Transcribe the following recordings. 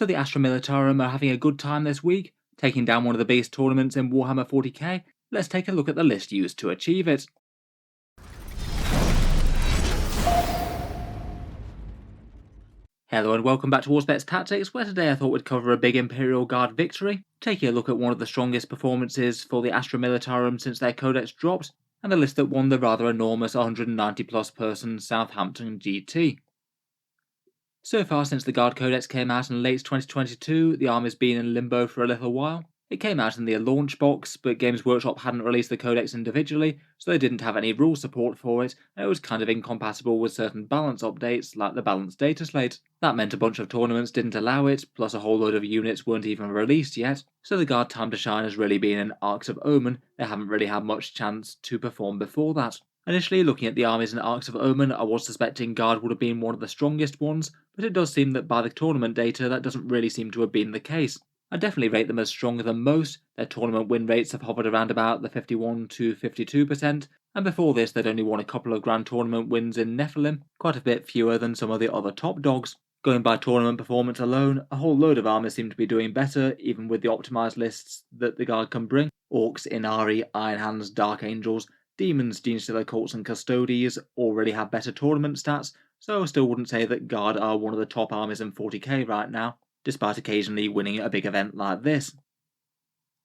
So the Astra Militarum are having a good time this week, taking down one of the biggest tournaments in Warhammer 40k. Let's take a look at the list used to achieve it. Hello and welcome back to Auspex Tactics, where today I thought we'd cover a big Imperial Guard victory, taking a look at one of the strongest performances for the Astra Militarum since their codex dropped, and the list that won the rather enormous 190 plus person Southampton GT. So far since the Guard Codex came out in late 2022, the army's been in limbo for a little while. It came out in the launch box, but Games Workshop hadn't released the codex individually, so they didn't have any rule support for it, and it was kind of incompatible with certain balance updates, like the balanced data slate. That meant a bunch of tournaments didn't allow it, plus a whole load of units weren't even released yet, so the Guard time to shine has really been in Arks of Omen. They haven't really had much chance to perform before that. Initially, looking at the armies in Arks of Omen, I was suspecting Guard would have been one of the strongest ones, but it does seem that by the tournament data that doesn't really seem to have been the case. I definitely rate them as stronger than most. Their tournament win rates have hovered around about the 51 to 52%, and before this they'd only won a couple of grand tournament wins in Nephilim, quite a bit fewer than some of the other top dogs. Going by tournament performance alone, a whole load of armies seem to be doing better, even with the optimised lists that the Guard can bring. Orcs, Inari, Iron Hands, Dark Angels, Demons, Genestealer Cults and Custodies already have better tournament stats, so I still wouldn't say that Guard are one of the top armies in 40k right now, despite occasionally winning a big event like this.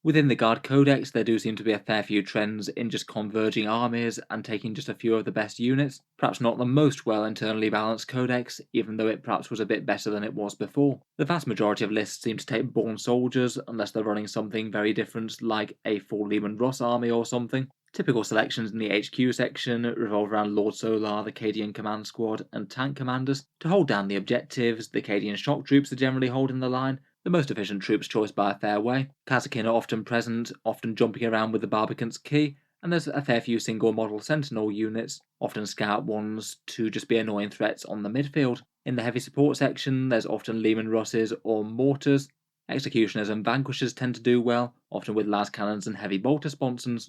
Within the Guard Codex, there do seem to be a fair few trends in just converging armies and taking just a few of the best units. Perhaps not the most well internally balanced codex, even though it perhaps was a bit better than it was before. The vast majority of lists seem to take Born Soldiers, unless they're running something very different like a full Lehman Russ army or something. Typical selections in the HQ section revolve around Lord Solar, the Cadian Command Squad, and Tank Commanders. To hold down the objectives, the Cadian Shock Troops are generally holding the line, the most efficient troops choice by a fair way. Kazakin are often present, often jumping around with the Barbicant's Key, and there's a fair few single model Sentinel units, often scout ones, to just be annoying threats on the midfield. In the heavy support section, there's often Lehman Russes or Mortars. Executioners and Vanquishers tend to do well, often with las cannons and heavy bolter sponsons.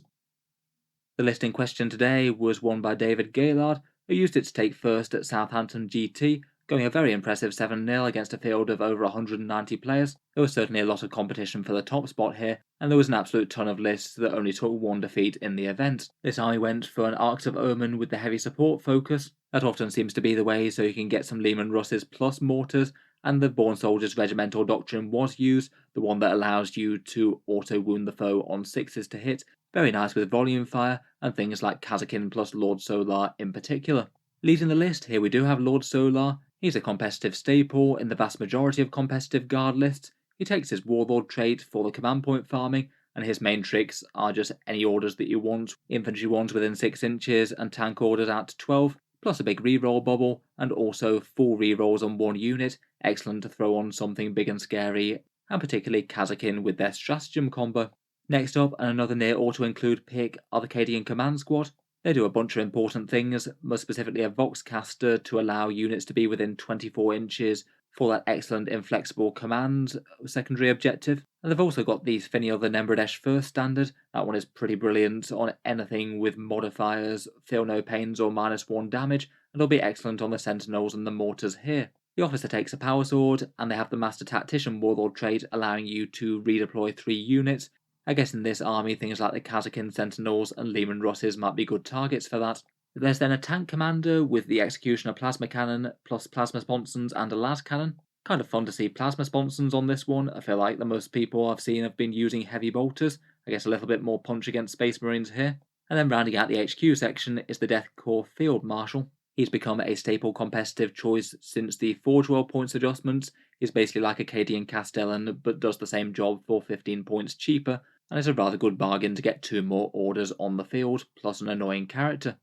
The list in question today was won by David Gaylard, who used it to take first at Southampton GT, going a very impressive 7-0 against a field of over 190 players. There was certainly a lot of competition for the top spot here, and there was an absolute ton of lists that only took one defeat in the event. This army went for an Arks of Omen with the heavy support focus. That often seems to be the way, so you can get some Lehman Russes plus mortars, and the Born Soldiers regimental doctrine was used, the one that allows you to auto-wound the foe on 6s to hit. Very nice with volume fire, and things like Kazakin plus Lord Solar in particular. Leading the list, here we do have Lord Solar. He's a competitive staple in the vast majority of competitive Guard lists. He takes his Warlord trait for the command point farming, and his main tricks are just any orders that you want, infantry ones within 6 inches and tank orders out to 12, plus a big reroll bubble, and also full rerolls on one unit, excellent to throw on something big and scary, and particularly Kazakin with their stratagem combo. Next up, and another near auto-include pick, are the Cadian Command Squad. They do a bunch of important things, most specifically a Voxcaster to allow units to be within 24 inches for that excellent inflexible command secondary objective. And they've also got the Finial the Nembradesh first standard. That one is pretty brilliant on anything with modifiers, feel no pains or -1 damage, and it'll be excellent on the Sentinels and the Mortars here. The officer takes a power sword, and they have the Master Tactician Warlord trait allowing you to redeploy 3 units. I guess in this army, things like the Kazakin Sentinels and Lehman Russes might be good targets for that. There's then a tank commander with the Executioner Plasma Cannon plus Plasma Sponsons and a las cannon. Kind of fun to see Plasma Sponsons on this one. I feel like the most people I've seen have been using heavy bolters. I guess a little bit more punch against Space Marines here. And then rounding out the HQ section is the Death Corps Field Marshal. He's become a staple competitive choice since the Forge World points adjustments. He's basically like a Cadian Castellan, but does the same job for 15 points cheaper, and it's a rather good bargain to get 2 more orders on the field, plus an annoying character.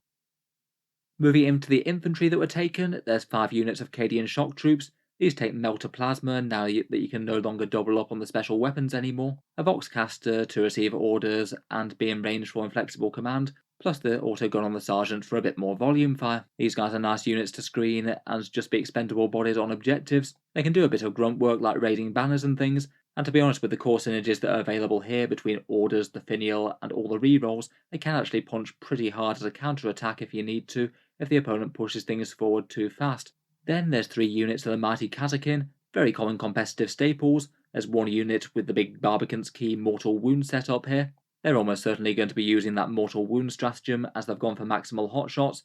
Moving into the infantry that were taken, there's 5 units of Cadian shock troops. These take Melter Plasma now that you can no longer double up on the special weapons anymore, a Voxcaster to receive orders and be in range for inflexible command, plus the autogun on the Sergeant for a bit more volume fire. These guys are nice units to screen and just be expendable bodies on objectives. They can do a bit of grunt work like raiding banners and things, and to be honest with the core synergies that are available here between orders, the Finial, and all the rerolls, they can actually punch pretty hard as a counter-attack if you need to, if the opponent pushes things forward too fast. Then there's 3 units of the mighty Kazakin, Very common competitive staples. There's one unit with the big Barbican's Key Mortal Wound setup here. They're almost certainly going to be using that Mortal Wound stratagem as they've gone for maximal hotshots.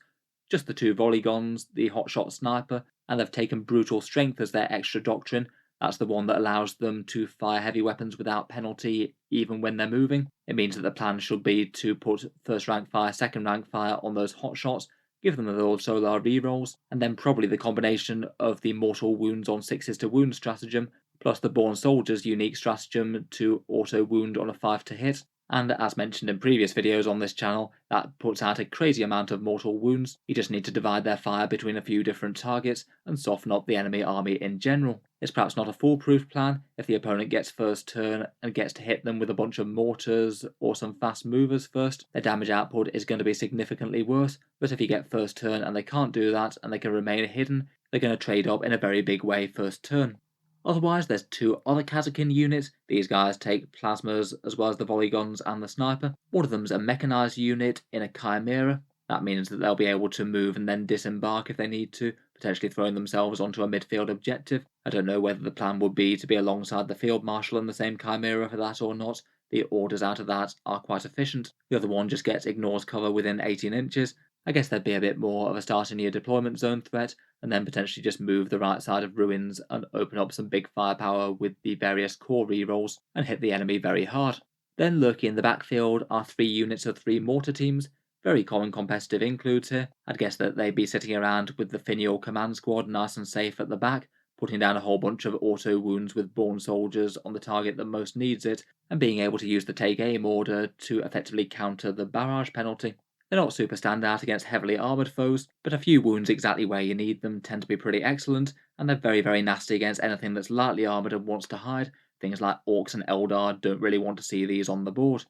Just the two volley guns, the hotshot sniper, and they've taken Brutal Strength as their extra doctrine. That's the one that allows them to fire heavy weapons without penalty even when they're moving. It means that the plan should be to put first rank fire, second rank fire on those hotshots, give them the Lord Solar rerolls, and then probably the combination of the Mortal Wounds on 6s to wound stratagem, plus the Born Soldier's unique stratagem to auto wound on a 5 to hit. And as mentioned in previous videos on this channel, that puts out a crazy amount of mortal wounds. You just need to divide their fire between a few different targets and soften up the enemy army in general. It's perhaps not a foolproof plan if the opponent gets first turn and gets to hit them with a bunch of mortars or some fast movers first. Their damage output is going to be significantly worse, but if you get first turn and they can't do that and they can remain hidden, they're going to trade up in a very big way first turn. Otherwise, there's two other Kazakin units. These guys take plasmas as well as the volley guns and the sniper. One of them's a mechanized unit in a Chimera. That means that they'll be able to move and then disembark if they need to, potentially throwing themselves onto a midfield objective. I don't know whether the plan would be to be alongside the Field Marshal in the same Chimera for that or not. The orders out of that are quite efficient. The other one just gets ignores cover within 18 inches. I guess there'd be a bit more of a start in your deployment zone threat, and then potentially just move the right side of ruins and open up some big firepower with the various core rerolls and hit the enemy very hard. Then lurking in the backfield are 3 units of 3 mortar teams. Very common competitive includes here. I'd guess that they'd be sitting around with the Finial command squad nice and safe at the back, putting down a whole bunch of auto wounds with Born Soldiers on the target that most needs it, and being able to use the take aim order to effectively counter the barrage penalty. They're not super standout against heavily armoured foes, but a few wounds exactly where you need them tend to be pretty excellent, and they're very, very nasty against anything that's lightly armoured and wants to hide. Things like Orcs and Eldar don't really want to see these on the board.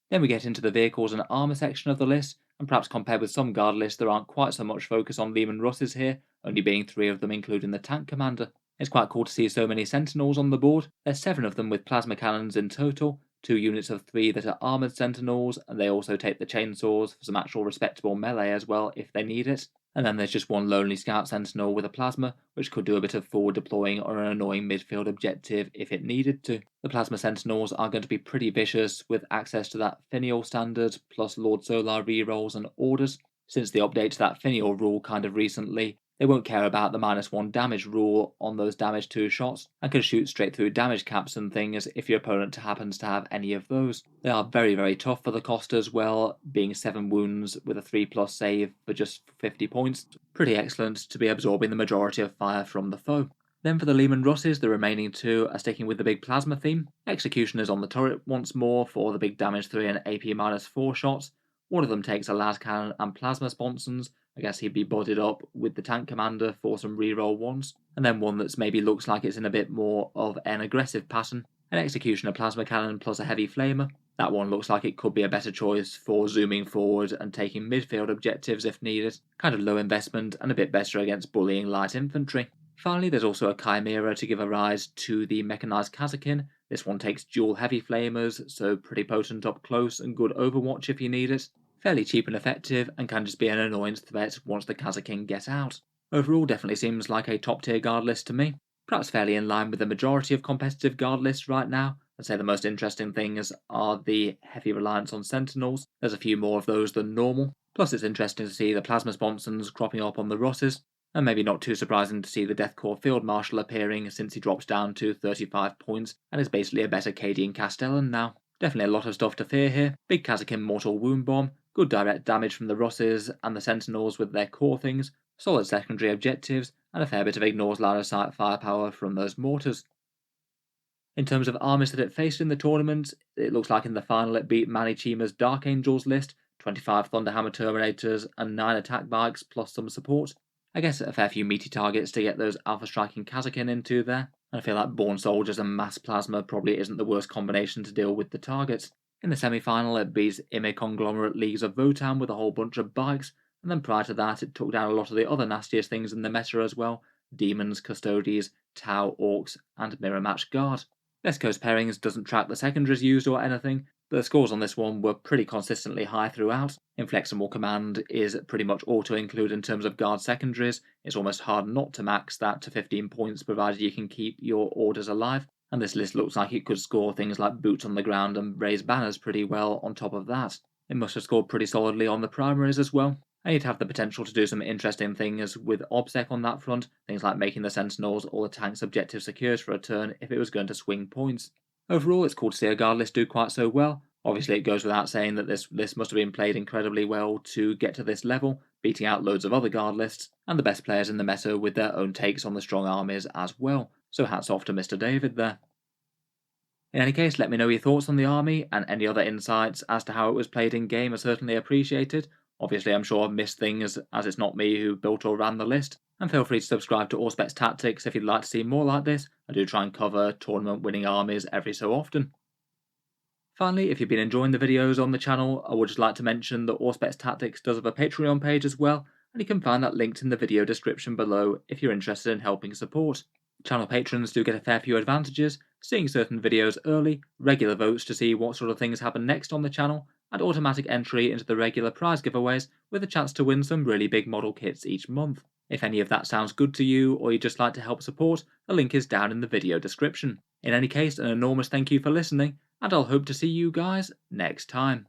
Then we get into the vehicles and armour section of the list, and perhaps compared with some guard lists there aren't quite so much focus on Lehman Russes here, only being 3 of them including the tank commander. It's quite cool to see so many Sentinels on the board. There's 7 of them with plasma cannons in total, 2 units of 3 that are armoured Sentinels, and they also take the chainsaws for some actual respectable melee as well if they need it. And then there's just one lonely scout sentinel with a plasma, which could do a bit of forward deploying or an annoying midfield objective if it needed to. The plasma sentinels are going to be pretty vicious with access to that Finial standard, plus Lord Solar rerolls and orders. Since the update to that Finial rule kind of recently, they won't care about the -1 damage rule on those damage 2 shots, and can shoot straight through damage caps and things if your opponent happens to have any of those. They are very, very tough for the cost as well, being 7 wounds with a 3+ save for just 50 points. Pretty excellent to be absorbing the majority of fire from the foe. Then for the Lehman Russes, the remaining 2 are sticking with the big plasma theme. Executioners on the turret once more for the big damage 3 and AP -4 shots. One of them takes a las cannon and plasma sponsons. I guess he'd be bodied up with the tank commander for some reroll ones. And then one that's maybe looks like it's in a bit more of an aggressive pattern. An executioner plasma cannon plus a heavy flamer. That one looks like it could be a better choice for zooming forward and taking midfield objectives if needed. Kind of low investment and a bit better against bullying light infantry. Finally, there's also a Chimera to give a rise to the mechanized Kazakin. This one takes dual heavy flamers, so pretty potent up close and good overwatch if you need it. Fairly cheap and effective, and can just be an annoyance threat once the Kazakin get out. Overall, definitely seems like a top tier guard list to me. Perhaps fairly in line with the majority of competitive guard lists right now. I'd say the most interesting things are the heavy reliance on Sentinels. There's a few more of those than normal. Plus it's interesting to see the Plasma Sponsons cropping up on the Russes. And maybe not too surprising to see the Deathcore Field Marshal appearing since he drops down to 35 points and is basically a better Cadian Castellan now. Definitely a lot of stuff to fear here. Big Kazakin Mortal Wound Bomb, good direct damage from the Russes and the Sentinels with their core things, solid secondary objectives, and a fair bit of ignores line of sight firepower from those mortars. In terms of armies that it faced in the tournament, it looks like in the final it beat Manichima's Dark Angels list, 25 Thunderhammer Terminators and 9 attack bikes plus some support. I guess a fair few meaty targets to get those alpha striking Kazakin into there. I feel like Born Soldiers and Mass Plasma probably isn't the worst combination to deal with the targets. In the semi-final it beats Ime Conglomerate Leagues of Votan with a whole bunch of bikes, and then prior to that it took down a lot of the other nastiest things in the meta as well: Demons, Custodies, Tau, Orcs, and Mirror Match Guard. Best Coast Pairings doesn't track the secondaries used or anything, but the scores on this one were pretty consistently high throughout. Inflexible Command is pretty much auto-include in terms of guard secondaries. It's almost hard not to max that to 15 points provided you can keep your orders alive, and this list looks like it could score things like boots on the ground and raise banners pretty well on top of that. It must have scored pretty solidly on the primaries as well, and you'd have the potential to do some interesting things with OBSEC on that front, things like making the Sentinels or the tanks objective secures for a turn if it was going to swing points. Overall, it's cool to see a guard list do quite so well. Obviously, it goes without saying that this list must have been played incredibly well to get to this level, beating out loads of other guard lists, and the best players in the meta with their own takes on the strong armies as well, so hats off to Mr. David there. In any case, let me know your thoughts on the army, and any other insights as to how it was played in game are certainly appreciated. Obviously, I'm sure I've missed things as it's not me who built or ran the list, and feel free to subscribe to Auspex Tactics if you'd like to see more like this. I do try and cover tournament winning armies every so often. Finally, if you've been enjoying the videos on the channel, I would just like to mention that Auspex Tactics does have a Patreon page as well, and you can find that linked in the video description below if you're interested in helping support. Channel patrons do get a fair few advantages, seeing certain videos early, regular votes to see what sort of things happen next on the channel, and automatic entry into the regular prize giveaways with a chance to win some really big model kits each month. If any of that sounds good to you, or you'd just like to help support, the link is down in the video description. In any case, an enormous thank you for listening, and I'll hope to see you guys next time.